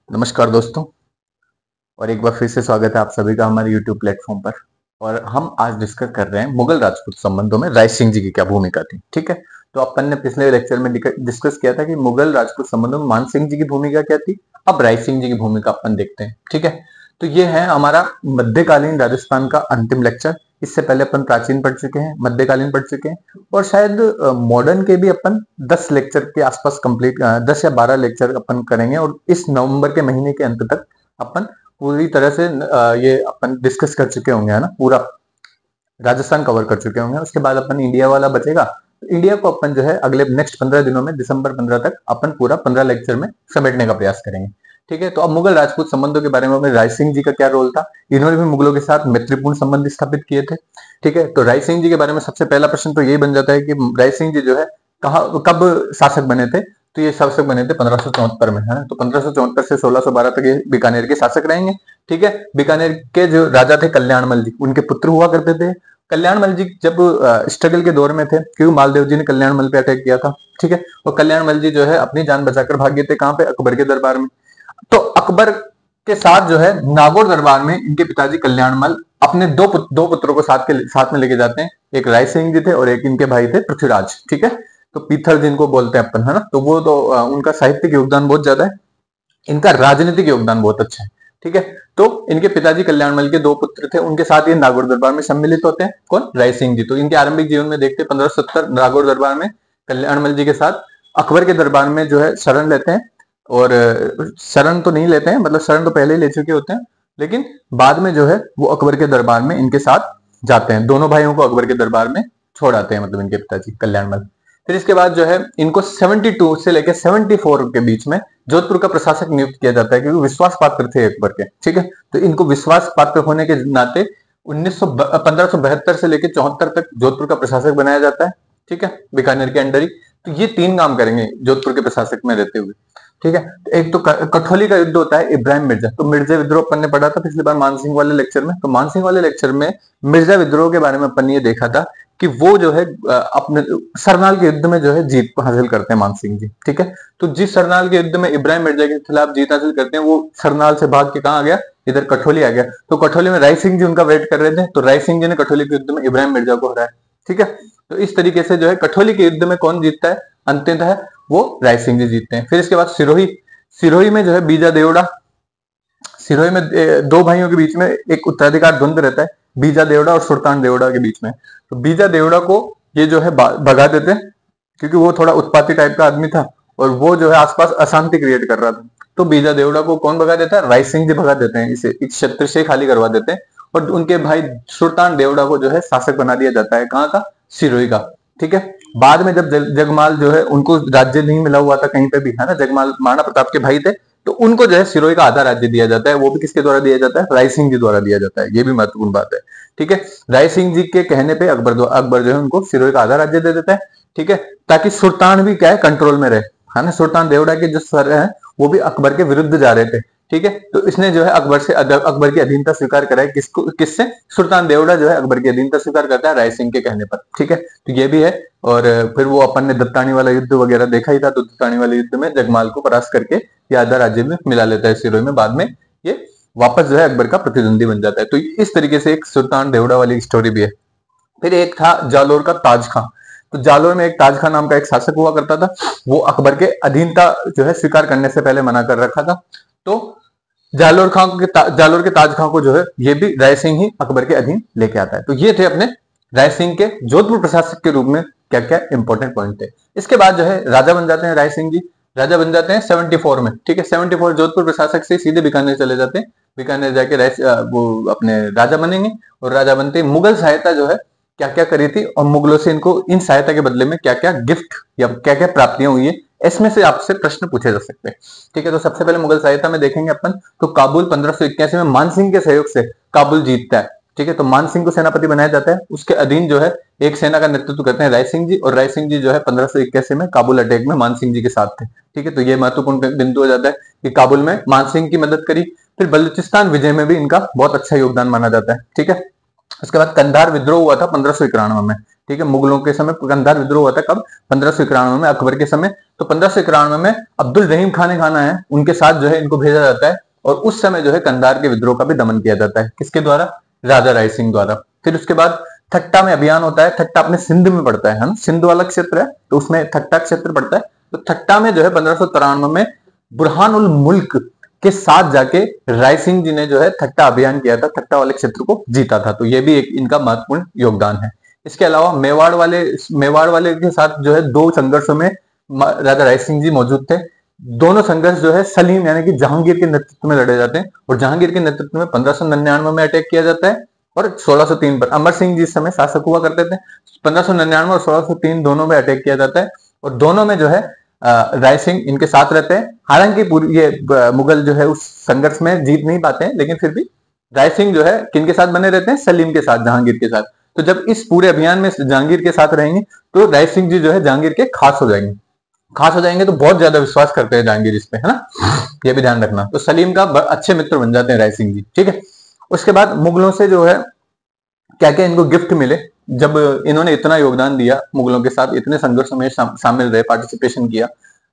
नमस्कार दोस्तों। और एक बार फिर से स्वागत है आप सभी का हमारे YouTube प्लेटफॉर्म पर। और हम आज डिस्कस कर रहे हैं मुगल राजपूत संबंधों में राय सिंह जी की क्या भूमिका थी। ठीक है, तो अपन ने पिछले लेक्चर में डिस्कस किया था कि मुगल राजपूत संबंधों में मान सिंह जी की भूमिका क्या थी। अब राय सिंह जी की भूमिका अपन देखते हैं। ठीक है, तो ये है हमारा मध्यकालीन राजस्थान का अंतिम लेक्चर। इससे पहले अपन प्राचीन पढ़ चुके हैं, मध्यकालीन पढ़ चुके हैं, और शायद मॉडर्न के भी अपन 10 लेक्चर के आसपास कंप्लीट 10 या 12 लेक्चर अपन करेंगे। और इस नवंबर के महीने के अंत तक अपन पूरी तरह से ये अपन डिस्कस कर चुके होंगे, है ना। पूरा राजस्थान कवर कर चुके होंगे। उसके बाद अपन इंडिया वाला बचेगा। इंडिया को अपन जो है अगले नेक्स्ट 15 दिनों में दिसंबर 15 तक अपन पूरा 15 लेक्चर में समेटने का प्रयास करेंगे। ठीक है, तो अब मुगल राजपूत संबंधों के बारे में राय सिंह जी का क्या रोल था। इन्होंने भी मुगलों के साथ मैत्रीपूर्ण संबंध स्थापित किए थे। ठीक है, तो राय सिंह जी के बारे में सबसे पहला प्रश्न तो यही बन जाता है कि राय सिंह जी जो है कब शासक बने थे। तो ये शासक बने थे 1574 में, है ना। तो 1574 से 1612 तक ये बीकानेर के शासक रहेंगे। ठीक है, बीकानेर के जो राजा थे कल्याणमल जी, उनके पुत्र हुआ करते थे। कल्याणमल जी जब स्ट्रगल के दौर में थे, क्योंकि मालदेव जी ने कल्याणमल पे अटैक किया था। ठीक है, और कल्याणमल जी जो है अपनी जान बचाकर भाग गए थे। कहां पे? अकबर के दरबार में। तो अकबर के साथ जो है नागौर दरबार में इनके पिताजी कल्याणमल अपने दो पुत्रों को साथ में लेके जाते हैं। एक राय सिंह जी थे और एक इनके भाई थे पृथ्वीराज। ठीक है, तो पीथल जिनको बोलते हैं अपन, है ना। तो वो तो उनका साहित्यिक योगदान बहुत ज्यादा है, इनका राजनीतिक योगदान बहुत अच्छा है। ठीक है, तो इनके पिताजी कल्याणमल के दो पुत्र थे, उनके साथ ये नागौर दरबार में सम्मिलित होते हैं। कौन? राय सिंह जी। तो इनके आरंभिक जीवन में देखते हैं 1570 नागौर दरबार में कल्याणमल जी के साथ अकबर के दरबार में जो है शरण लेते हैं। और शरण तो नहीं लेते हैं, मतलब शरण तो पहले ही ले चुके होते हैं, लेकिन बाद में जो है वो अकबर के दरबार में इनके साथ जाते हैं। दोनों भाइयों को अकबर के दरबार में छोड़ आते हैं, मतलब इनके पिताजी कल्याणमल। फिर इसके बाद जो है इनको 72 से लेकर 74 के बीच में जोधपुर का प्रशासक नियुक्त किया जाता है, क्योंकि विश्वास पात्र थे अकबर के। ठीक है, तो इनको विश्वास पात्र होने के नाते 1572 से लेकर 74 तक जोधपुर का प्रशासक बनाया जाता है। ठीक है, बीकानेर के अंडर ही। तो ये 3 काम करेंगे जोधपुर के प्रशासक में रहते हुए। ठीक है, तो एक तो कठौली का युद्ध होता है इब्राहिम मिर्जा। तो मिर्जा विद्रोह अपन ने पढ़ा था पिछली बार मानसिंह वाले लेक्चर में। तो मानसिंह वाले लेक्चर में मिर्जा विद्रोह के बारे में अपन ने ये देखा था कि वो जो है अपने सरनाल के युद्ध में जो है जीत हासिल करते हैं मानसिंह जी। ठीक है, तो जिस सरनाल के युद्ध में इब्राहिम मिर्जा के खिलाफ जीत हासिल करते हैं, वो सरनाल से भाग के कहा आ गया? इधर कठौली आ गया। तो कठौली में राय सिंह जी उनका वेट कर रहे थे। तो राय सिंह जी ने कठौली के युद्ध में इब्राहिम मिर्जा को हराया। ठीक है, तो इस तरीके से जो है कठौली के युद्ध में कौन जीतता है? अंततः वो राय सिंह जी जीतते हैं। फिर इसके बाद सिरोही। सिरोही में जो है बीजा देवड़ा, सिरोही में दो भाइयों के बीच में एक उत्तराधिकार द्वंद रहता है, बीजा देवड़ा और सुल्तान देवड़ा के बीच में। तो बीजा देवड़ा को ये जो है भगा देते हैं, क्योंकि वो थोड़ा उत्पाती टाइप का आदमी था और वो जो है आसपास अशांति क्रिएट कर रहा था। तो बीजा देवड़ा को कौन भगा देता है? राय सिंह जी भगा देते हैं, इसे इस क्षेत्र से खाली करवा देते हैं। और उनके भाई सुल्तान देवड़ा को जो है शासक बना दिया जाता है। कहाँ का? सिरोही का। ठीक है, बाद में जब जगमाल जो है उनको राज्य नहीं मिला हुआ था कहीं पे भी, है ना। जगमाल महाराणा प्रताप के भाई थे, तो उनको जो है सिरोही का आधा राज्य दिया जाता है। वो भी किसके द्वारा दिया जाता है? राय सिंह जी द्वारा दिया जाता है। ये भी महत्वपूर्ण बात है। ठीक है, राय सिंह जी के कहने पे अकबर जो है उनको सिरोही का आधा राज्य दे देता है। ठीक है, ताकि सुल्तान भी क्या है? कंट्रोल में रहे, है ना। सुल्तान देवड़ा के जो सर है वो भी अकबर के विरुद्ध जा रहे थे। ठीक है, तो इसने जो है अकबर की अधीनता स्वीकार कराई। किससे? सुल्तान देवड़ा जो है अकबर की अधीनता स्वीकार करता है राय सिंह के कहने पर। ठीक है, तो ये भी है। और फिर वो अपन ने दत्तानी वाला युद्ध वगैरह देखा ही था। तो दत्तानी वाले युद्ध में जगमाल को परास्त करके ये आधा राज्य में मिला लेता है सिरोही में। बाद में ये वापस जो है अकबर का प्रतिद्वंदी बन जाता है। तो इस तरीके से एक सुल्तान देवड़ा वाली स्टोरी भी है। फिर एक था जालोर का ताज खां। तो जालोर में एक ताज खां नाम का एक शासक हुआ करता था। वो अकबर के अधीनता जो है स्वीकार करने से पहले मना कर रखा था। तो जालोर के ताज खां को जो है ये भी राय सिंह ही अकबर के अधीन लेके आता है। तो ये थे अपने राय सिंह के जोधपुर प्रशासक के रूप में क्या क्या इंपॉर्टेंट पॉइंट थे। इसके बाद जो है राजा बन जाते हैं राय सिंह जी। राजा बन जाते हैं 74 में। ठीक है, 74 जोधपुर प्रशासक से सीधे बीकानेर चले जाते हैं। बीकानेर जाके वो अपने राजा बनेंगे। और राजा बनते ही मुगल सहायता जो है क्या क्या करी थी, और मुगलों से इनको इन सहायता के बदले में क्या क्या गिफ्ट या क्या क्या प्राप्तियां हुई है, इसमें से आपसे प्रश्न पूछे जा सकते हैं। ठीक है, तो सबसे पहले मुगल सहायता में देखेंगे अपन। तो काबुल 1581 में मानसिंह के सहयोग से काबुल जीतता है। ठीक है, तो मानसिंह को सेनापति बनाया जाता है। उसके अधीन जो है एक सेना का नेतृत्व करते हैं राय सिंह जी। और राय सिंह जी जो है 1581 में काबुल अटैक में मानसिंह जी के साथ थे। ठीक है, तो ये महत्वपूर्ण बिंदु हो जाता है कि काबुल में मानसिंह की मदद करी। फिर बलूचिस्तान विजय में भी इनका बहुत अच्छा योगदान माना जाता है। ठीक है, उसके बाद कंधार विद्रोह हुआ था 1591 में, ठीक है। मुगलों के समय कंधार विद्रोह हुआ था कब? 1591 में, अकबर के समय। तो 1591 में अब्दुल रहीम खान खाना है, उनके साथ जो है इनको भेजा जाता है, और उस समय जो है कंधार के विद्रोह का भी दमन किया जाता है। किसके द्वारा? राजा राय सिंह द्वारा। फिर उसके बाद ठट्टा में अभियान होता है। ठट्टा अपने सिंध में पड़ता है ना, सिंध वाला क्षेत्र है, तो उसमें ठट्टा क्षेत्र पड़ता है। तो ठट्टा में जो है 1593 में बुरहान उल मुल्क के साथ जाके राय सिंह जी ने जो है ठट्टा अभियान किया था, ठट्टा वाले क्षेत्र को जीता था। तो ये भी एक इनका महत्वपूर्ण योगदान है। इसके अलावा मेवाड़ वाले के साथ जो है 2 संघर्षों में राजा राय सिंह जी मौजूद थे। दोनों संघर्ष जो है सलीम यानी कि जहांगीर के नेतृत्व में लड़े जाते हैं, और जहांगीर के नेतृत्व में 1599 में अटैक किया जाता है, और 1603 पर अमर सिंह जी इस समय शासक हुआ करते थे। 1599 और 1603 दोनों में अटैक किया जाता है, और दोनों में जो है राय सिंह इनके साथ रहते हैं। हालांकि ये मुगल जो है उस संघर्ष में जीत नहीं पाते हैं, लेकिन फिर भी राय सिंह जो है किनके साथ बने रहते हैं? सलीम के साथ, जहांगीर के साथ। तो जब इस पूरे अभियान में जहांगीर के साथ रहेंगे तो राय सिंह जी जो है जहांगीर के खास हो जाएंगे। खास हो जाएंगे तो बहुत ज्यादा विश्वास करते हैं जहांगीर इस पे, है ना, ये भी ध्यान रखना। तो सलीम का अच्छे मित्र बन जाते हैं राय सिंह जी, ठीक है। उसके बाद मुगलों से जो है क्या क्या इनको गिफ्ट मिले, जब इन्होंने इतना योगदान दिया मुगलों के साथ, इतने संघर्षों में शामिल रहे, पार्टिसिपेशन किया,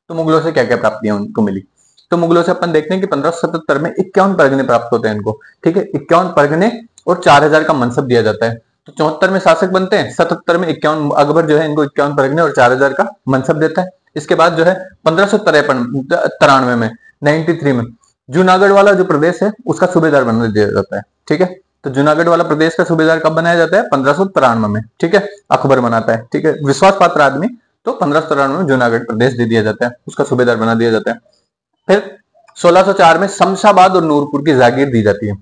तो मुगलों से क्या क्या प्राप्तियां उनको मिली। तो मुगलों से अपन देखते हैं कि 1577 में 51 परगने प्राप्त होते हैं इनको, ठीक है। 51 परगने और 4000 का मनसब दिया जाता है। तो 74 में शासक बनते हैं, 77 में 51 अकबर जो है इनको 51 परगने और 4000 का मनसब देता है। इसके बाद जो है 1593 में 93 में जूनागढ़ वाला जो प्रदेश है उसका सूबेदार बना दिया जाता है, ठीक है। तो जूनागढ़ वाला प्रदेश का सूबेदार कब बनाया जाता है? 1593 में, ठीक है। अकबर बनाता है, ठीक है, विश्वास पात्र आदमी। तो 1593 में जूनागढ़ प्रदेश दे दिया जाता है, उसका सूबेदार बना दिया जाता है। फिर 1604 में शमशाबाद और नूरपुर की जागीर दी जाती है,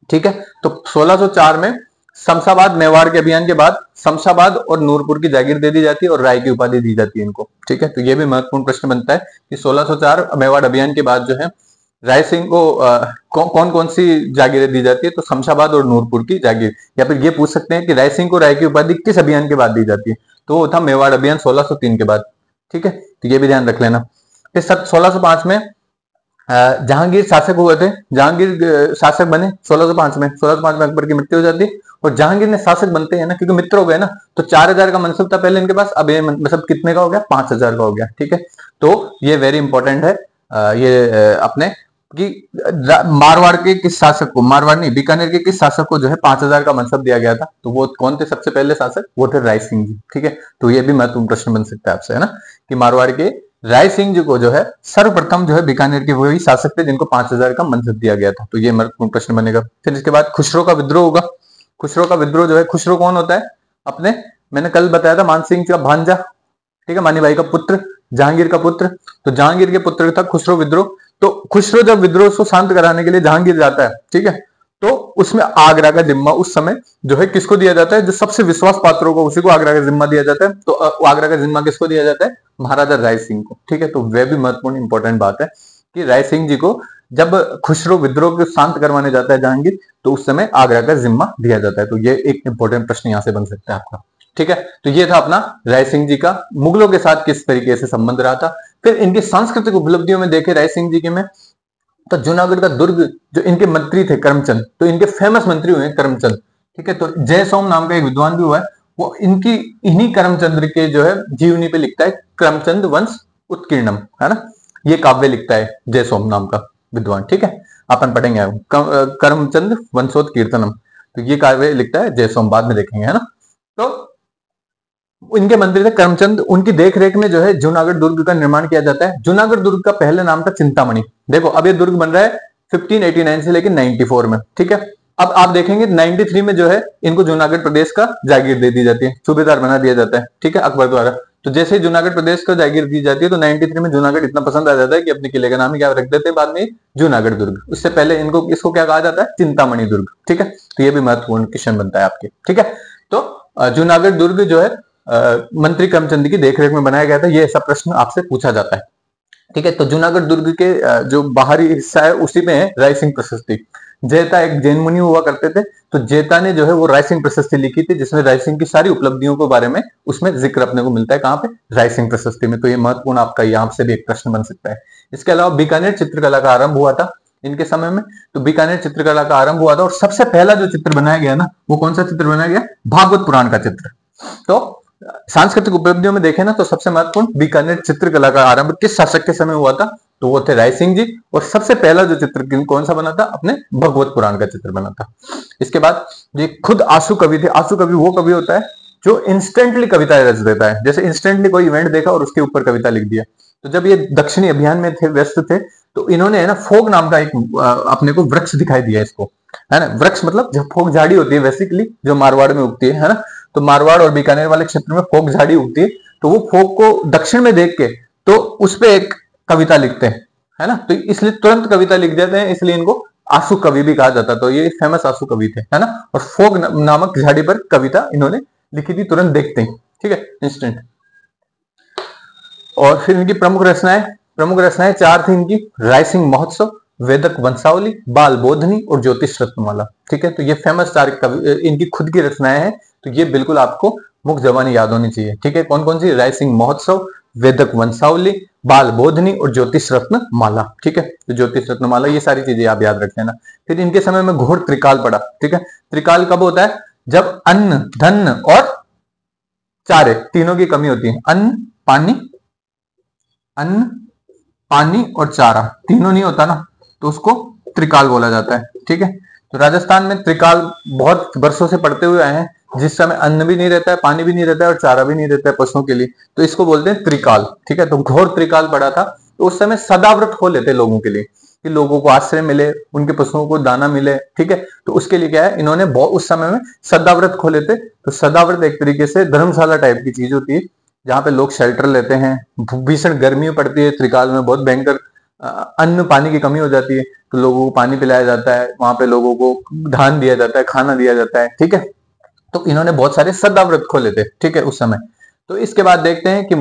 ठीक है। तो 1604 में शमशाबाद, मेवाड़ के अभियान के बाद शमशाबाद और नूरपुर की जागीर दे दी जाती है, और राय की उपाधि दी जाती है इनको, ठीक है। तो ये भी महत्वपूर्ण प्रश्न बनता है कि 1604 मेवाड़ अभियान के बाद जो है राय सिंह को कौन कौन सी जागीरें दी जाती है? तो शमशाबाद और नूरपुर की जागीर। या फिर ये पूछ सकते हैं कि राय सिंह को राय की उपाधि किस अभियान के बाद दी जाती है? तो वो था मेवाड़ अभियान 1603 के बाद, ठीक है। तो ये भी ध्यान रख लेना। फिर 1605 में जहांगीर शासक हुए थे, जहांगीर शासक बने 1605 में। 1605 में अकबर की मृत्यु हो जाती है, और जहांगीर ने शासक बनते हैं ना, क्योंकि मित्र हो गए ना, तो 4000 का मनसब था पहले इनके पास, अब ये मतलब कितने का हो गया? 5000 का हो गया, ठीक है। तो ये वेरी इंपॉर्टेंट है। ये अपने कि मारवाड़ के किस शासक को, मारवाड़ नहीं, बीकानेर के किस शासक को जो है 5000 का मनसब दिया गया था? तो वो कौन थे सबसे पहले शासक? वो थे राय सिंह जी, ठीक है। तो ये भी महत्वपूर्ण प्रश्न बन सकता है आपसे, है ना, कि मारवाड़ के राय सिंह जी को जो है सर्वप्रथम जो है बीकानेर के वही शासक थे जिनको 5000 का मनसब दिया गया था। तो ये महत्वपूर्ण प्रश्न बनेगा। फिर इसके बाद खुसरो का विद्रोह होगा। खुसरो का विद्रोह जो है, खुसरो कौन होता है? अपने, मैंने कल बताया था, मान सिंह का भांजा, ठीक है, मानी भाई का पुत्र, जहांगीर का पुत्र। तो जहांगीर के पुत्र था खुसरो विद्रोह। तो खुसरो जब विद्रोह को शांत कराने के लिए जहांगीर जाता है, ठीक है, तो उसमें आगरा का जिम्मा उस समय जो है किसको दिया जाता है? जो सबसे विश्वास पात्र होगा उसी को आगरा का जिम्मा दिया जाता है। तो आगरा का जिम्मा किसको दिया जाता है? महाराजा राय सिंह को, ठीक है। तो वह भी महत्वपूर्ण इंपॉर्टेंट बात है कि राय सिंह जी को जब खुसरो विद्रोह को शांत करवाने जाता है जहांगीर, तो उस समय आगरा का जिम्मा दिया जाता है। तो ये एक इंपॉर्टेंट प्रश्न यहां से बन सकता है आपका, ठीक है। तो ये था अपना राय सिंह जी का मुगलों के साथ किस तरीके से संबंध रहा था। फिर इनकी सांस्कृतिक उपलब्धियों में देखे राय सिंह जी के में, तो जूनागढ़ का दुर्ग, जो इनके मंत्री थे करमचंद, तो इनके फेमस मंत्री हुए करमचंद, ठीक है। तो जय सोम नाम का एक विद्वान भी हुआ है, वो इनकी इन्हीं करमचंद्र के जो है जीवनी पे लिखता है, करमचंद वंश उत्कीर्णम, है ना, ये काव्य लिखता है जय सोम नाम का विद्वान, ठीक है। अपन पढ़ेंगे करमचंद वंशोत्कीर्तनम, तो ये काव्य लिखता है जय सोम, बाद में देखेंगे, है ना। तो इनके मंत्री थे करमचंद, उनकी देखरेख में जो है जूनागढ़ दुर्ग का निर्माण किया जाता है। जूनागढ़ दुर्ग का पहले नाम था चिंतामणि। देखो अब ये दुर्ग बन रहा है 1589 से लेकर 94 में, ठीक है। अब आप देखेंगे 93 में जो है इनको जूनागढ़ प्रदेश का जागीर दे दी जाती है, सूबेदार बना दिया जाता है, ठीक है, अकबर द्वारा। तो जैसे ही जूनागढ़ प्रदेश को जागीर दी जाती है, तो 93 में जूनागढ़ इतना पसंद आ जाता है कि अपने किले का नाम ही क्या रख देते हैं बाद में? जूनागढ़ दुर्ग। उससे पहले इनको इसको क्या कहा जाता है? चिंतामणि दुर्ग, ठीक है। तो ये भी महत्वपूर्ण क्वेश्चन बनता है आपके, ठीक है। तो जूनागढ़ दुर्ग जो है मंत्री करमचंद की देखरेख में बनाया गया था, ये ऐसा प्रश्न आपसे पूछा जाता है, ठीक है। तो जूनागढ़ दुर्ग के जो बाहरी हिस्सा है उसी में है राय सिंह प्रशस्ति। जैता एक जैन मुनि हुआ करते थे, तो जैता ने जो है वो राय सिंह प्रशस्ति लिखी थी, जिसमें राय सिंह की सारी उपलब्धियों के बारे में उसमें जिक्र अपने को मिलता है। कहां पे? राय सिंह प्रशस्ति में। तो ये महत्वपूर्ण आपका यहाँ से भी एक प्रश्न बन सकता है। इसके अलावा बीकानेर चित्रकला का आरंभ हुआ था इनके समय में। तो बीकानेर चित्रकला का आरंभ हुआ था और सबसे पहला जो चित्र बनाया गया ना, वो कौन सा चित्र बनाया गया? भागवत पुराण का चित्र। तो सांस्कृतिक उपलब्धियों में देखें ना, तो सबसे महत्वपूर्ण बीकानेर चित्रकला का आरंभ किस शासक के समय हुआ था? तो वो थे राय सिंह जी। और सबसे पहला जो चित्र कौन सा बना था? अपने भगवत पुराण का चित्र बना था। इसके बाद ये खुद आंसू कवि थे। आंसू कवि वो कवि होता है जो इंस्टेंटली कविता रच देता है, जैसे इंस्टेंटली कोई इवेंट देखा और उसके ऊपर कविता लिख दिया। तो जब ये दक्षिणी अभियान में थे, व्यस्त थे, तो इन्होंने है ना फोग नाम का एक अपने को वृक्ष दिखाई दिया इसको, है ना। वृक्ष मतलब जो फोग झाड़ी होती है बेसिकली, जो मारवाड़ में उगती है ना। तो मारवाड़ और बीकानेर वाले क्षेत्र में फोग झाड़ी उगती है, तो वो फोग को दक्षिण में देख के तो उस पे एक कविता लिखते हैं, है ना। तो इसलिए तुरंत कविता लिख देते हैं, इसलिए इनको आंसू कवि भी कहा जाता। तो ये फेमस आंसू कवि थे, है ना। और फोग नामक झाड़ी पर कविता इन्होंने लिखी थी तुरंत देखते ही, ठीक है, इंस्टेंट। और फिर इनकी प्रमुख रचनाएं चार थी इनकी: रायसिंह महोत्सव, वेदक वंशावली, बाल बोधनी और ज्योतिष रत्नमाला। ठीक है, तो ये फेमस चार कवि इनकी खुद की रचनाएं हैं। तो ये बिल्कुल आपको मुख जबानी याद होनी चाहिए। ठीक है, कौन कौन सी? रायसिंह महोत्सव, वेदक वंशावली, बाल बोधनी और ज्योतिष रत्न माला। ठीक है, तो ज्योतिष रत्न माला, ये सारी चीजें आप याद रख लेना। फिर इनके समय में घोर त्रिकाल पड़ा। ठीक है, त्रिकाल कब होता है? जब अन्न, धन और चारे तीनों की कमी होती है। अन्न पानी और चारा तीनों नहीं होता ना, तो उसको त्रिकाल बोला जाता है। ठीक है, तो राजस्थान में त्रिकाल बहुत वर्षों से पड़ते हुए आए हैं, जिस समय अन्न भी नहीं रहता है, पानी भी नहीं रहता है और चारा भी नहीं रहता है पशुओं के लिए, तो इसको बोलते हैं त्रिकाल। ठीक है, तो घोर त्रिकाल पड़ा था। तो उस समय सदाव्रत हो लेते लोगों के लिए, कि लोगों को आश्रय मिले, उनके पशुओं को दाना मिले। ठीक है, तो उसके लिए क्या है, इन्होंने उस समय में सदाव्रत खोले थे। तो सदाव्रत एक तरीके से धर्मशाला टाइप की चीज होती है, जहां पे लोग शेल्टर लेते हैं। भीषण गर्मी पड़ती है त्रिकाल में, बहुत भयंकर अन्न पानी की कमी हो जाती है, तो लोगों को पानी पिलाया जाता है, वहां पे लोगों को धान दिया जाता है, खाना दिया जाता है। ठीक है, तो इन्होंने बहुत सारे सदाव्रत खोले थे। ठीक है, उस समय। तो इसके बाद देखते हैं कि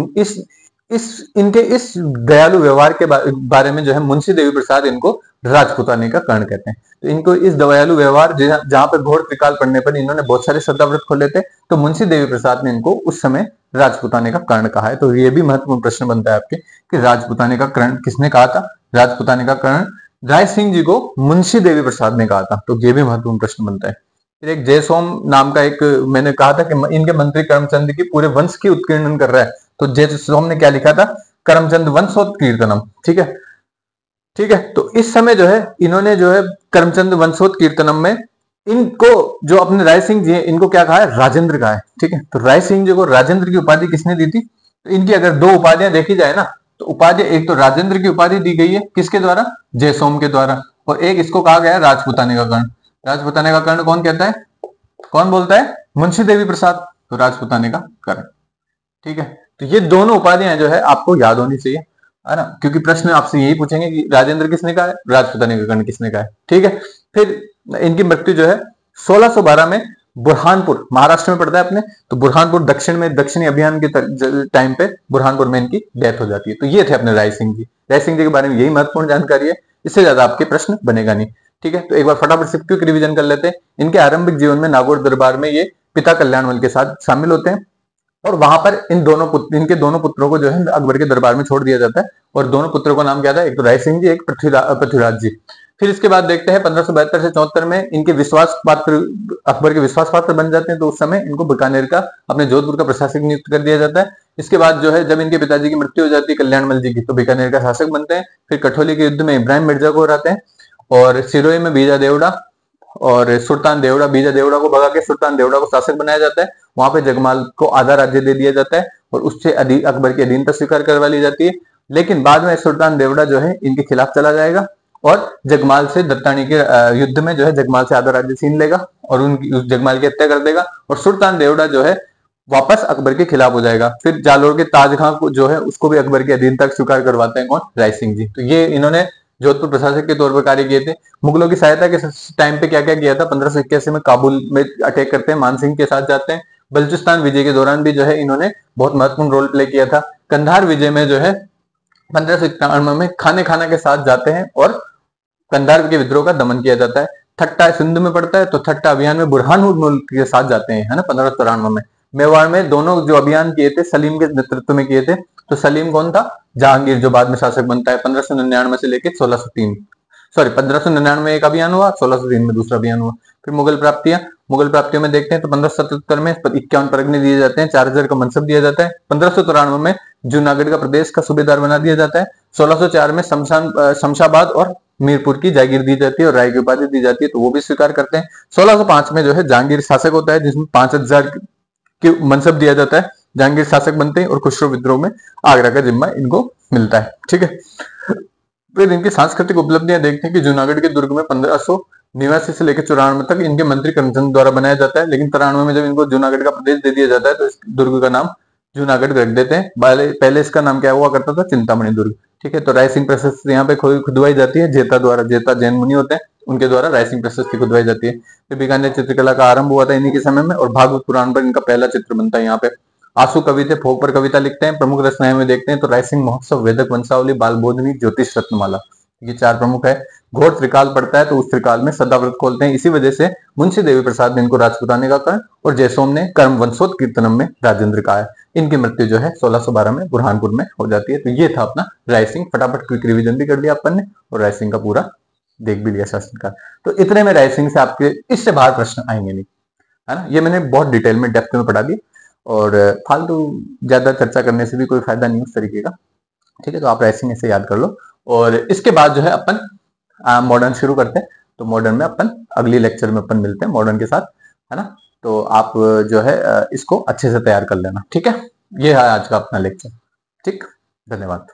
इनके इस दयालु व्यवहार के बारे में जो है मुंशी देवी प्रसाद इनको राजपुताने का कर्ण कहते हैं। तो इनको इस दयालु व्यवहार, जहां पर घोर त्रिकाल पड़ने पर इन्होंने बहुत सारे सदाव्रत खोले थे, तो मुंशी देवी प्रसाद ने इनको उस समय राजपुताने का कर्ण कहा है। तो ये भी महत्वपूर्ण प्रश्न बनता है आपके, कि राजपुताने का कर्ण किसने कहा था? राजपुताने का कर्ण राय सिंह जी को मुंशी देवी प्रसाद ने कहा था। तो ये भी महत्वपूर्ण प्रश्न बनता है। फिर एक जयसोम नाम का एक, मैंने कहा था कि इनके मंत्री करमचंद की पूरे वंश की उत्कीर्णन कर रहा है, तो जयसोम ने क्या लिखा था? करमचंद वंशोत्कीर्तनम। ठीक है, ठीक है, तो इस समय जो है इन्होंने जो है करमचंद वंशोत्कीर्तनम में इनको, जो अपने राय सिंह जी हैं, इनको क्या कहा है? राजेंद्र कहा है। ठीक है, तो राय सिंह जी को राजेंद्र की उपाधि किसने दी थी? तो इनकी अगर दो उपाधियां देखी जाए ना, तो उपाधि एक तो राजेंद्र की उपाधि दी गई है, किसके द्वारा? जयसोम के द्वारा। और एक इसको कहा गया है राजपुताने का कर्ण। राजपुताने का कर्ण कौन कहता है? कौन बोलता है? मुंशी देवी प्रसाद। तो राजपुताने का कर्ण। ठीक है, तो ये दोनों उपाधियां जो है आपको याद होनी चाहिए, है ना, क्योंकि प्रश्न आपसे यही पूछेंगे कि राजेंद्र किसने कहा है, राजपुताने का कर्ण किसने कहा है। ठीक है, फिर इनकी मृत्यु जो है 1612 में बुरहानपुर, महाराष्ट्र में पड़ता है अपने, तो बुरहानपुर दक्षिण में, दक्षिणी अभियान के टाइम पे बुरहानपुर में इनकी डेथ हो जाती है। तो ये थे अपने राय सिंह जी। राय सिंह जी के बारे में यही महत्वपूर्ण जानकारी है, इससे ज्यादा आपके प्रश्न बनेगा नहीं। ठीक है, तो एक बार फटाफट से क्विक रिवीजन कर लेते हैं। इनके आरंभिक जीवन में नागौर दरबार में ये पिता कल्याणमल के साथ शामिल होते हैं, और वहां पर इनके दोनों पुत्रों को जो है अकबर के दरबार में छोड़ दिया जाता है। और दोनों पुत्रों का नाम क्या था? एक तो राय सिंह जी, एक पृथ्वीराज जी। फिर इसके बाद देखते हैं 1572 से 74 में इनके विश्वास पात्र, अकबर के विश्वास पात्र बन जाते हैं। तो उस समय इनको बीकानेर का, अपने जोधपुर का प्रशासक नियुक्त कर दिया जाता है। इसके बाद जो है जब इनके पिताजी की मृत्यु हो जाती है कल्याणमल जी की, तो बीकानेर का शासक बनते हैं। फिर कठौली के युद्ध में इब्राहिम मिर्जा को हराते हैं, और सिरोही में बीजा देवड़ा और सुल्तान देवड़ा, बीजा देवड़ा को भगा के सुल्तान देवड़ा को शासक बनाया जाता है। वहां पे जगमाल को आधा राज्य दे दिया जाता है और उससे अकबर की अधीनता स्वीकार करवा ली जाती है। लेकिन बाद में सुल्तान देवड़ा जो है इनके खिलाफ चला जाएगा और जगमाल से दत्तानी के युद्ध में जो है जगमाल से आधा राज्य छीन लेगा और उस जगमाल की हत्या कर देगा। और सुल्तान देवड़ा जो है वापस अकबर के खिलाफ हो जाएगा। फिर जालोर के ताज खां को जो है उसको भी अकबर की अधीनता स्वीकार करवाते हैं। कौन? राय सिंह जी। तो ये इन्होंने जोधपुर प्रशासक के तौर पर कार्य किए थे। मुगलों की सहायता के टाइम पे क्या क्या किया था? 1581 में काबुल में अटैक करते हैं, मान सिंह के साथ जाते हैं। बलूचिस्तान विजय के दौरान भी जो है इन्होंने बहुत महत्वपूर्ण रोल प्ले किया था। कंधार विजय में जो है 1591 में खाने खाना के साथ जाते हैं और कंधार के विद्रोह का दमन किया जाता है। थट्टा सिंध में पड़ता है, तो थट्टा अभियान में बुरहानुद्दीन के साथ जाते हैं, है ना, 1593 में। मेवाड़ में दोनों जो अभियान किए थे सलीम के नेतृत्व में किए थे। तो सलीम कौन था? जहांगीर, जो बाद में शासक बनता है 1599 से लेकर सॉरी 1599 में एक अभियान हुआ, 1603 में दूसरा अभियान हुआ। फिर मुगल प्राप्तियों में देखते हैं तो 1577 में 51 परगने दिए जाते हैं, 4000 का मनसब दिया जाता है। 1593 में जूनागढ़ का प्रदेश का सूबेदार बना दिया जाता है। 1604 में शमशाबाद और मीरपुर की जागीर दी जाती है और राय की उपाधि दी जाती है, तो वो भी स्वीकार करते हैं। 1605 में जो है जहांगीर शासक होता है, जिसमें 5000 की मनसब दिया जाता है। जहांगीर शासक बनते हैं और खुसरो विद्रोह में आगरा का जिम्मा इनको मिलता है। ठीक है, फिर इनकी सांस्कृतिक उपलब्धियां देखते हैं कि जूनागढ़ के दुर्ग में 1589 से लेकर 94 तक इनके मंत्री करमचंद द्वारा बनाया जाता है, लेकिन 93 में जब इनको जूनागढ़ का प्रदेश दे दिया जाता है तो इस दुर्ग का नाम जूनागढ़ रख देते हैं। पहले इसका नाम क्या हुआ करता था, चिंतामणि दुर्ग। ठीक है, तो रायसिंह प्रशस्ति यहाँ पे खुदवाई जाती है जेता द्वारा। जेता जैन मुनि होते हैं, उनके द्वारा रायसिंह प्रशस्ति खुदवाई जाती है। फिर बीकानेर चित्रकला का आरंभ हुआ था इन्हीं के समय में, और भागवत पुराण पर इनका पहला चित्र बनता है यहाँ पे। आंसू कवि थे, फोक पर कविता लिखते हैं। प्रमुख रचनाएं में देखते हैं तो रायसिंह महोत्सव, वेदक वंशावली, बाल बोधनी, ज्योतिष रत्नमाला, ये 4 प्रमुख है। घोर त्रिकाल पड़ता है तो उस त्रिकाल में सदाव्रत खोलते हैं। इसी वजह से मुंशी देवी प्रसाद ने इनको राजपुताने का कहा और जयसोम ने कर्म वंशोत कीर्तनम में राजेंद्र कहा है। इनकी मृत्यु जो है 1612 में बुरहानपुर में हो जाती है। तो ये था अपना रायसिंह। फटाफट क्विक रिवीजन भी कर लिया अपन ने और रायसिंह का पूरा देख भी लिया शासनकाल। तो इतने में रायसिंह से आपके इससे बाहर प्रश्न आएंगे नहीं, है ना। ये मैंने बहुत डिटेल में डेप्थ में पढ़ा दिया और फालतू ज्यादा चर्चा करने से भी कोई फायदा नहीं उस तरीके का। ठीक है, तो आप रायसिंह ऐसे याद कर लो। और इसके बाद जो है अपन मॉडर्न शुरू करते हैं। तो मॉडर्न में अपन अगली लेक्चर में अपन मिलते हैं मॉडर्न के साथ, है ना। तो आप जो है इसको अच्छे से तैयार कर लेना। ठीक है, ये है आज का अपना लेक्चर। ठीक, धन्यवाद।